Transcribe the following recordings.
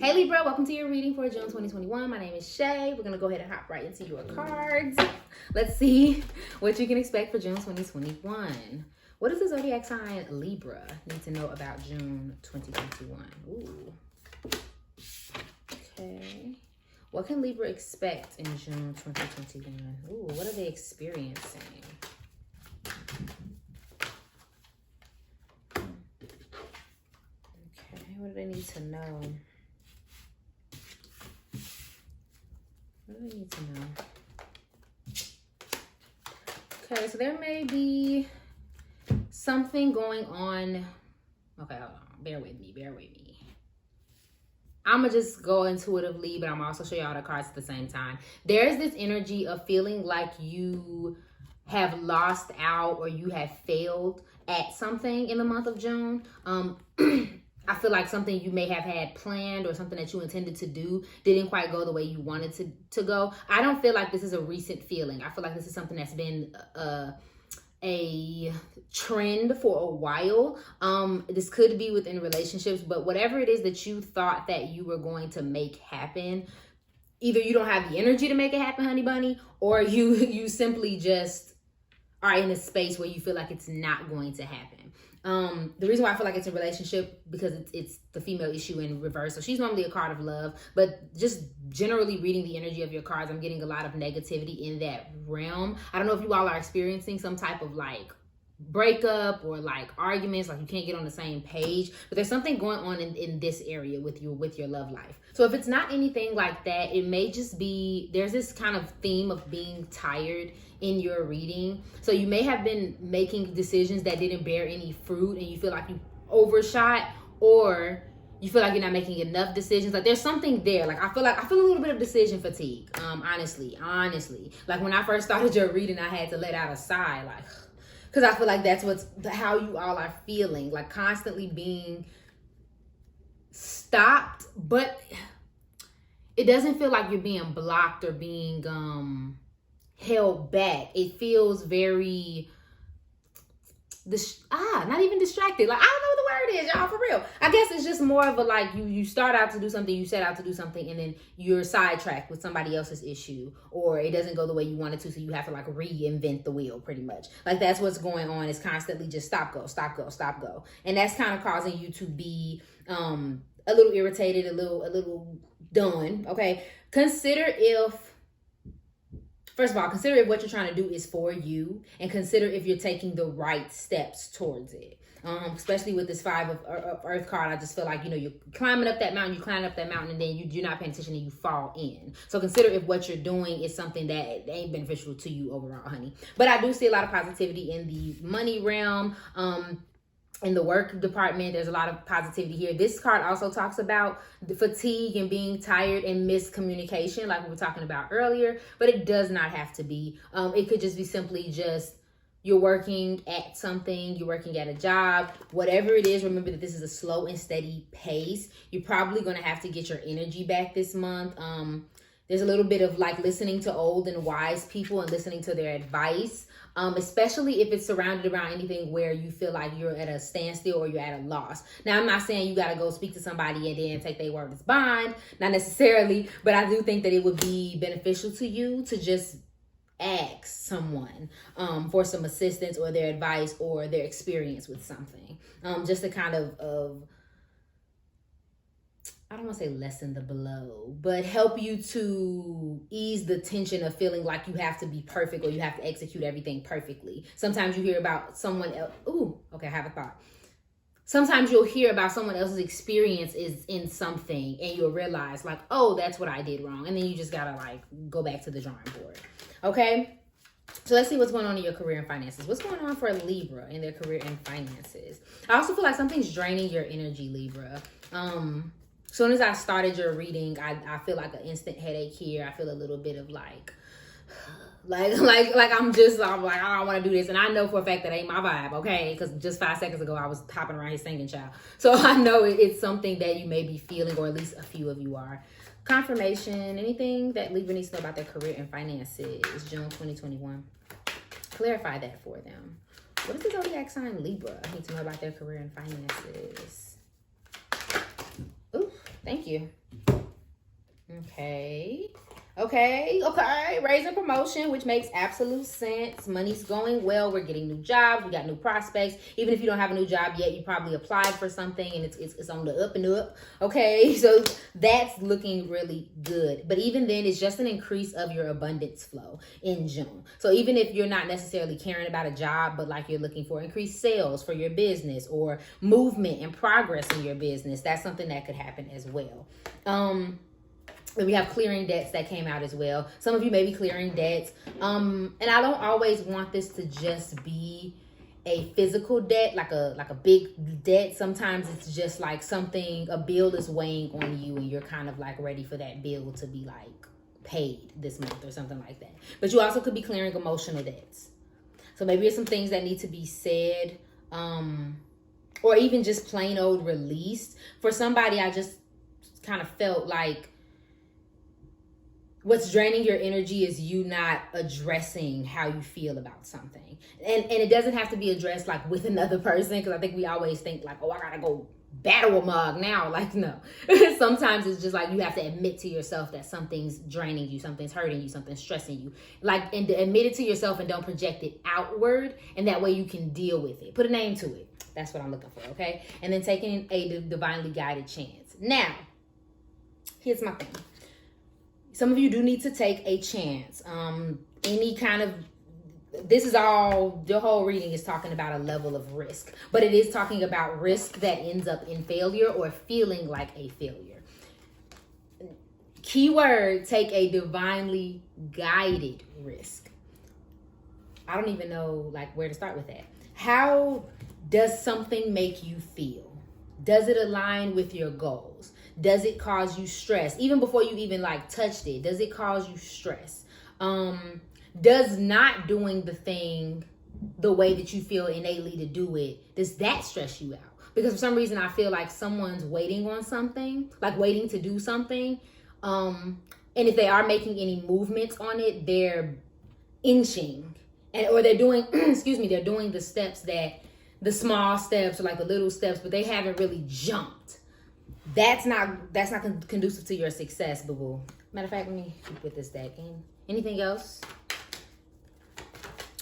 Hey Libra, welcome to your reading for June 2021. My name is Shay. We're going to go ahead and hop right into your cards. Let's see what you can expect for June 2021. What does the zodiac sign Libra need to know about June 2021? Ooh. Okay. What can Libra expect in June 2021? Ooh, what are they experiencing? Okay, what do they need to know? What do I need to know? Okay, so there may be something going on. Okay, hold on. Bear with me. I'm going to just go intuitively, but I'm also show y'all the cards at the same time. There's this energy of feeling like you have lost out or you have failed at something in the month of June. I feel like something you may have had planned or something that you intended to do didn't quite go the way you wanted to go. I don't feel like this is a recent feeling. I feel like this is something that's been a trend for a while. This could be within relationships, but whatever it is that you thought that you were going to make happen, either you don't have the energy to make it happen, honey bunny, or you simply just are in a space where you feel like it's not going to happen. The reason why I feel like it's a relationship because it's the female issue in reverse. So she's normally a card of love, but just generally reading the energy of your cards, I'm getting a lot of negativity in that realm. I don't know if you all are experiencing some type of like breakup or like arguments, like you can't get on the same page, but there's something going on in this area with your love life. So if it's not anything like that, it may just be there's this kind of theme of being tired in your reading. So you may have been making decisions that didn't bear any fruit and you feel like you overshot, or you feel like you're not making enough decisions. Like there's something there. Like I feel a little bit of decision fatigue. Honestly. Like when I first started your reading, I had to let out a sigh, like, because I feel like that's how you all are feeling, like constantly being stopped, but it doesn't feel like you're being blocked or being held back. It feels very not even distracted. Like I don't know what the word is, y'all, for real. I guess it's just more of a like you start out to do something, you set out to do something, and then you're sidetracked with somebody else's issue, or it doesn't go the way you wanted to, so you have to like reinvent the wheel pretty much. Like that's what's going on. It's constantly just stop, go. And that's kind of causing you to be a little irritated, a little done. Okay. First of all, consider if what you're trying to do is for you, and consider if you're taking the right steps towards it. Especially with this 5 of Earth card, I just feel like, you're climbing up that mountain, and then you're not paying attention and you fall in. So consider if what you're doing is something that ain't beneficial to you overall, honey. But I do see a lot of positivity in the money realm. In the work department, there's a lot of positivity here. This card also talks about the fatigue and being tired and miscommunication, like we were talking about earlier, but it does not have to be. It could just be simply just you're working at something, you're working at a job, whatever it is. Remember that this is a slow and steady pace. You're probably going to have to get your energy back this month. There's a little bit of like listening to old and wise people and listening to their advice. Especially if it's surrounded around anything where you feel like you're at a standstill or you're at a loss. Now, I'm not saying you got to go speak to somebody and then take their word as bond, not necessarily, but I do think that it would be beneficial to you to just ask someone for some assistance or their advice or their experience with something. Just to kind of I don't want to say lessen the blow, but help you to ease the tension of feeling like you have to be perfect or you have to execute everything perfectly. Sometimes you hear about someone else. Ooh, okay, I have a thought. Sometimes you'll hear about someone else's experience is in something and you'll realize like, oh, that's what I did wrong. And then you just got to like go back to the drawing board. Okay. So let's see what's going on in your career and finances. What's going on for Libra in their career and finances? I also feel like something's draining your energy, Libra. As soon as I started your reading, I feel like an instant headache here. I feel a little bit of like I'm like, I don't want to do this. And I know for a fact that ain't my vibe, okay? Because just 5 seconds ago, I was hopping around here singing, child. So I know it's something that you may be feeling, or at least a few of you are. Confirmation, anything that Libra needs to know about their career and finances, June 2021. Clarify that for them. What does the zodiac sign Libra need to know about their career and finances? Ooh, Thank you. Okay. Raise and promotion, which makes absolute sense. Money's going well. We're getting new jobs. We got new prospects. Even if you don't have a new job yet, you probably applied for something and it's on the up and up. Okay, so that's looking really good. But even then, it's just an increase of your abundance flow in June. So even if you're not necessarily caring about a job, but like you're looking for increased sales for your business or movement and progress in your business, that's something that could happen as well. We have clearing debts that came out as well. Some of you may be clearing debts. And I don't always want this to just be a physical debt, like a big debt. Sometimes it's just like a bill is weighing on you and you're kind of like ready for that bill to be like paid this month or something like that. But you also could be clearing emotional debts. So maybe it's some things that need to be said, or even just plain old released. For somebody, I just kind of felt like what's draining your energy is you not addressing how you feel about something. And it doesn't have to be addressed like with another person, because I think we always think like, oh, I gotta go battle a mug now. Like, no. Sometimes it's just like you have to admit to yourself that something's draining you, something's hurting you, something's stressing you. Like, and admit it to yourself and don't project it outward, and that way you can deal with it. Put a name to it. That's what I'm looking for, okay? And then taking a divinely guided chance. Now, here's my thing. Some of you do need to take a chance. This is all, the whole reading is talking about a level of risk, but it is talking about risk that ends up in failure or feeling like a failure. Keyword, take a divinely guided risk. I don't even know like where to start with that. How does something make you feel? Does it align with your goals? Does it cause you stress? Even before you even like touched it, does it cause you stress? Does not doing the thing the way that you feel innately to do it, does that stress you out? Because for some reason I feel like someone's waiting on something, like waiting to do something. And if they are making any movements on it, they're inching or they're doing, they're doing the small steps or like the little steps, but they haven't really jumped. That's not conducive to your success, boo-boo. Matter of fact, let me keep with this deck. Anything else?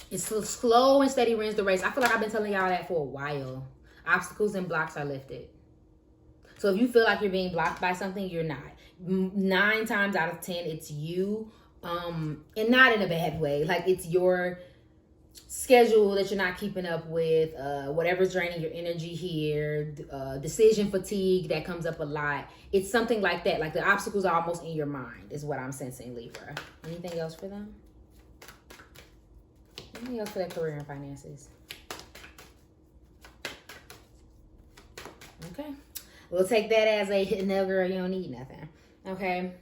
It's slow and steady wins the race. I feel like I've been telling y'all that for a while. Obstacles and blocks are lifted. So if you feel like you're being blocked by something, you're not. 9 times out of 10, it's you. And not in a bad way. Like it's your schedule that you're not keeping up with, whatever's draining your energy here, decision fatigue that comes up a lot. It's something like that. Like the obstacles are almost in your mind is what I'm sensing, Libra. Anything else for them? Anything else for their career and finances? Okay. We'll take that as a no, girl, you don't need nothing. Okay.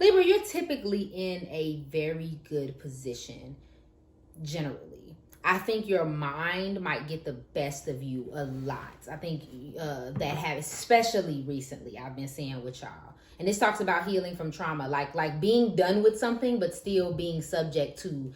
Libra, you're typically in a very good position, generally. I think your mind might get the best of you a lot. I think that have, especially recently, I've been seeing with y'all. And this talks about healing from trauma, like being done with something, but still being subject to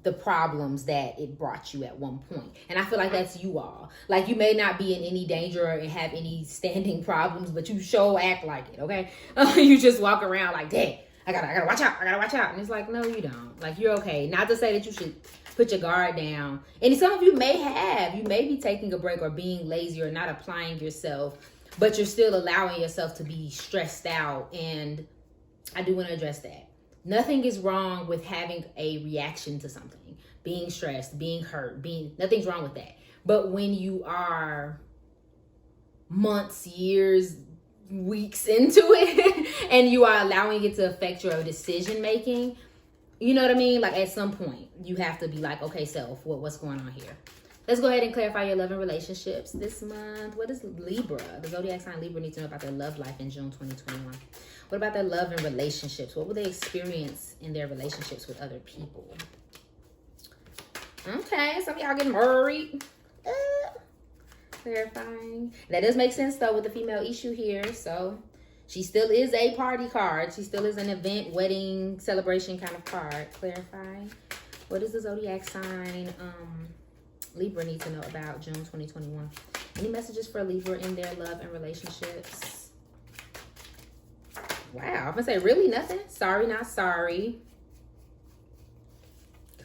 the problems that it brought you at one point. And I feel like that's you all. Like you may not be in any danger or have any standing problems, but you act like it, okay? You just walk around like, dang, I gotta watch out. I gotta watch out. And it's like, no, you don't. Like you're okay. Not to say that you should put your guard down. And some of you may be taking a break or being lazy or not applying yourself, but you're still allowing yourself to be stressed out. And I do want to address that. Nothing is wrong with having a reaction to something, being stressed, being hurt, nothing's wrong with that. But when you are months, years, weeks into it and you are allowing it to affect your decision making, you know what I mean? Like at some point you have to be like, okay, self, what's going on here? Let's go ahead and clarify your love and relationships this month. What is Libra? The zodiac sign Libra needs to know about their love life in June 2021. What about their love and relationships? What will they experience in their relationships with other people? Okay, some of y'all getting married. Clarifying. That does make sense though with the female issue here. So she still is a party card. She still is an event, wedding, celebration kind of card. Clarifying. What is the zodiac sign Libra need to know about June 2021? Any messages for Libra in their love and relationships? Wow, I'm gonna say really nothing. Sorry, not sorry.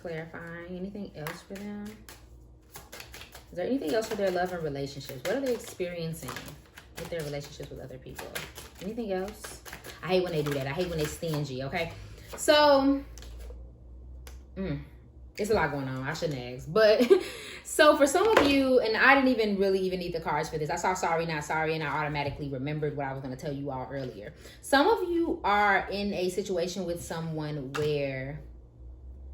Clarifying. Anything else for them? Is there anything else for their love and relationships? What are they experiencing with their relationships with other people? Anything else? I hate when they do that. I hate when they stingy, okay? So, it's a lot going on. I shouldn't ask. But, so for some of you, and I didn't even really need the cards for this. I saw sorry, not sorry, and I automatically remembered what I was going to tell you all earlier. Some of you are in a situation with someone where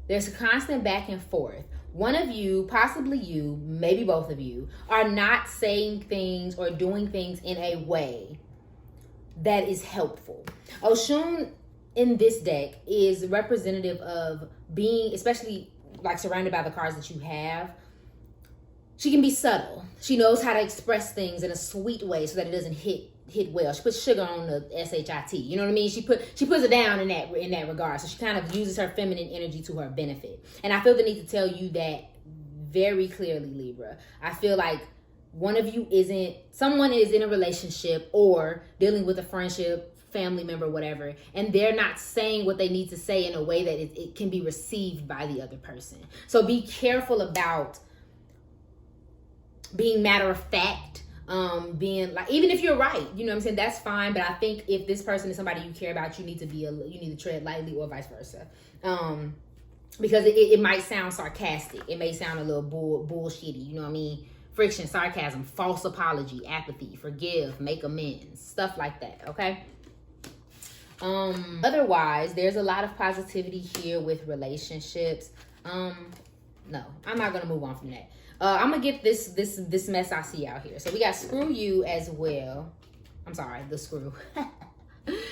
there's a constant back and forth. One of you, possibly you, maybe both of you, are not saying things or doing things in a way that is helpful. Oshun in this deck is representative of being, especially like surrounded by the cards that you have. She can be subtle. She knows how to express things in a sweet way so that it doesn't hit well. She puts sugar on the SHIT. You know what I mean? She puts it down in that regard. So she kind of uses her feminine energy to her benefit. And I feel the need to tell you that very clearly, Libra. I feel like someone is in a relationship or dealing with a friendship, family member, whatever, and they're not saying what they need to say in a way that it can be received by the other person. So be careful about being matter of fact, being like, even if you're right, you know what I'm saying, that's fine. But I think if this person is somebody you care about, you need to tread lightly, or vice versa. Because it might sound sarcastic. It may sound a little bullshitty, you know what I mean? Friction, sarcasm, false apology, apathy, forgive, make amends, stuff like that, okay? Otherwise, there's a lot of positivity here with relationships. No, I'm not gonna move on from that. I'm gonna get this mess I see out here. So we got screw you as well. I'm sorry, the screw.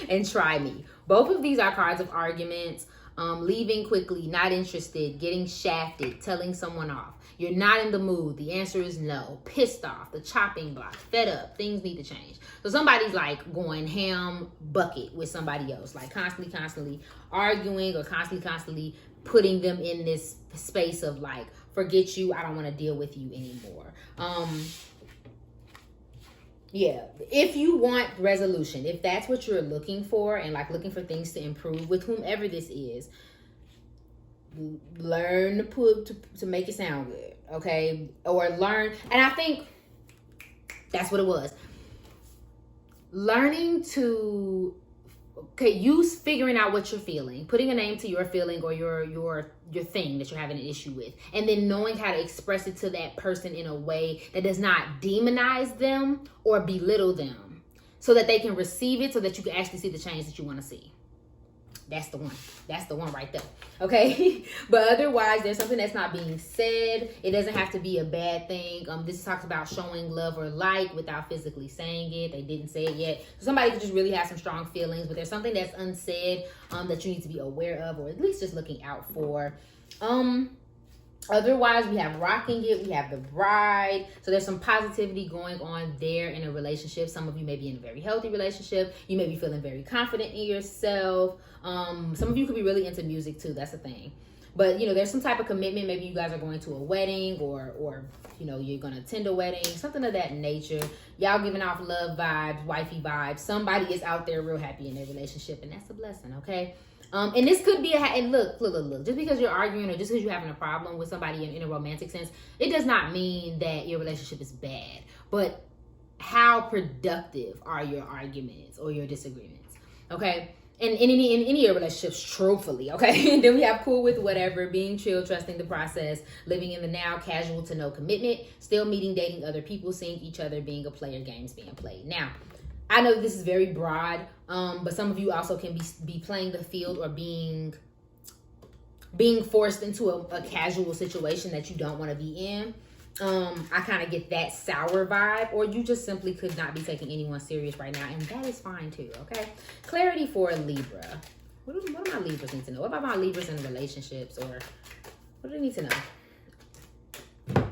And try me. Both of these are cards of arguments. Leaving quickly, not interested, getting shafted, telling someone off. You're not in the mood. The answer is no. Pissed off, the chopping block, fed up, things need to change. So somebody's like going ham bucket with somebody else, like constantly arguing, or constantly putting them in this space of like, forget you, I don't want to deal with you anymore. Yeah, if you want resolution, if that's what you're looking for, and like looking for things to improve with whomever this is, learn to make it sound good, okay? Or learn, and I think that's what it was. Learning to, use figuring out what you're feeling, putting a name to your feeling or your thing that you're having an issue with, and then knowing how to express it to that person in a way that does not demonize them or belittle them, so that they can receive it, so that you can actually see the change that you want to see. That's the one. That's the one right there. Okay? But otherwise, there's something that's not being said. It doesn't have to be a bad thing. This talks about showing love or like without physically saying it. They didn't say it yet. So somebody could just really have some strong feelings, but there's something that's unsaid that you need to be aware of, or at least just looking out for. Otherwise, we have rocking it. We have the bride. So there's some positivity going on there in a relationship. Some of you may be in a very healthy relationship. You may be feeling very confident in yourself. Some of you could be really into music too. That's the thing. But, there's some type of commitment. Maybe you guys are going to a wedding, or you're going to attend a wedding, something of that nature. Y'all giving off love vibes, wifey vibes. Somebody is out there real happy in their relationship, and that's a blessing, okay? And this could be and look, just because you're arguing, or just because you're having a problem with somebody in a romantic sense, it does not mean that your relationship is bad. But how productive are your arguments or your disagreements? Okay? And in any of your relationships, truthfully, okay? And then we have cool with whatever, being chill, trusting the process, living in the now, casual to no commitment, still meeting, dating other people, seeing each other, being a player, games being played. Now, I know this is very broad, but some of you also can be playing the field, or being forced into a casual situation that you don't want to be in. I kind of get that sour vibe, or you just simply could not be taking anyone serious right now, and that is fine too, okay? Clarity for a Libra. What do my Libras need to know? What about my Libras in relationships, or what do they need to know?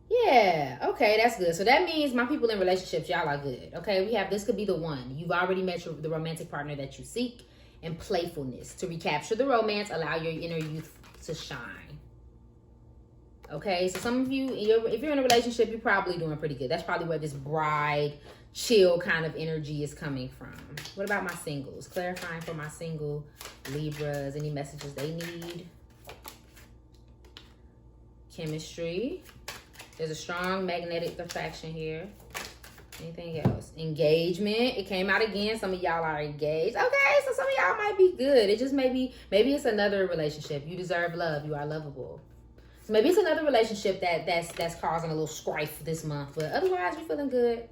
Yeah, okay, that's good. So that means my people in relationships, y'all are good, okay? We have, this could be the one. You've already met the romantic partner that you seek, and playfulness. To recapture the romance, allow your inner youth to shine. Okay, so some of you, if you're in a relationship, you're probably doing pretty good. That's probably where this bride, chill kind of energy is coming from. What about my singles? Clarifying for my single Libras, any messages they need? Chemistry. There's a strong magnetic attraction here. Anything else? Engagement. It came out again. Some of y'all are engaged. Okay, so some of y'all might be good. It just maybe it's another relationship. You deserve love. You are lovable. So maybe it's another relationship that's causing a little strife this month. But otherwise, you're feeling good.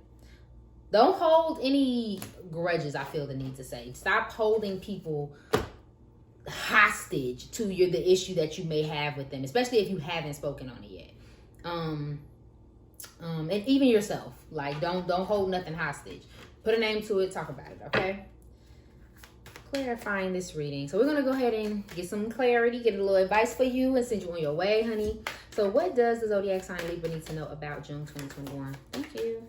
Don't hold any grudges, I feel the need to say. Stop holding people hostage to the issue that you may have with them, especially if you haven't spoken on it yet. And even yourself, like don't hold nothing hostage. Put a name to it, talk about it, okay? Clarifying this reading. So we're gonna go ahead and get some clarity, get a little advice for you, and send you on your way, honey. So what does the zodiac sign Libra need to know about June 2021? Thank you.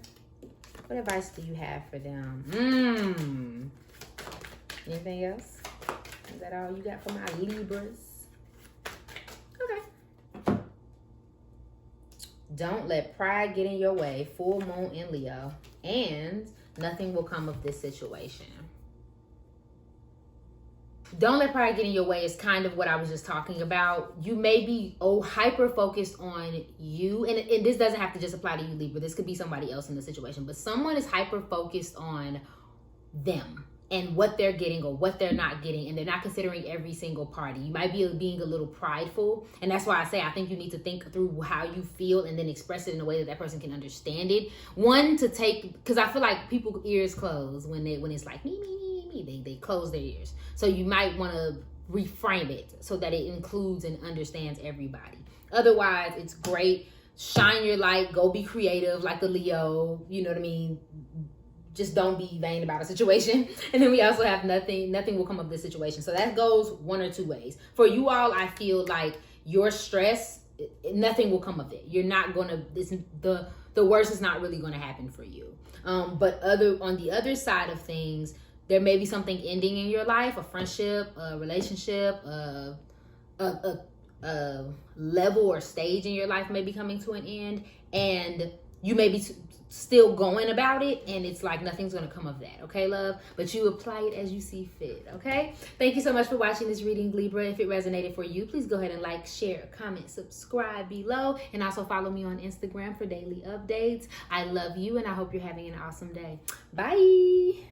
What advice do you have for them? Anything else? Is that all you got for my Libras? Okay. Don't let pride get in your way. Full moon in Leo. And nothing will come of this situation. Don't let pride get in your way is kind of what I was just talking about. You may be hyper focused on you. And this doesn't have to just apply to you, Libra. This could be somebody else in the situation. But someone is hyper focused on them and what they're getting or what they're not getting, and they're not considering every single party. You might be being a little prideful, and that's why I say I think you need to think through how you feel and then express it in a way that person can understand it. One, to take, because I feel like people's ears close when it's like me, they close their ears. So you might want to reframe it so that it includes and understands everybody. Otherwise, it's great. Shine your light, go be creative like a Leo, you know what I mean? Just don't be vain about a situation. And then we also have nothing will come of this situation. So that goes one or two ways. For you all, I feel like your stress, nothing will come of it. You're not gonna, the worst is not really gonna happen for you. But on the other side of things, there may be something ending in your life, a friendship, a relationship, a level or stage in your life may be coming to an end, and you may be still going about it, and it's like nothing's gonna come of that, okay, love? But you apply it as you see fit, okay? Thank you so much for watching this reading, Libra. If it resonated for you, please go ahead and like, share, comment, subscribe below, and also follow me on Instagram for daily updates. I love you, and I hope you're having an awesome day. Bye.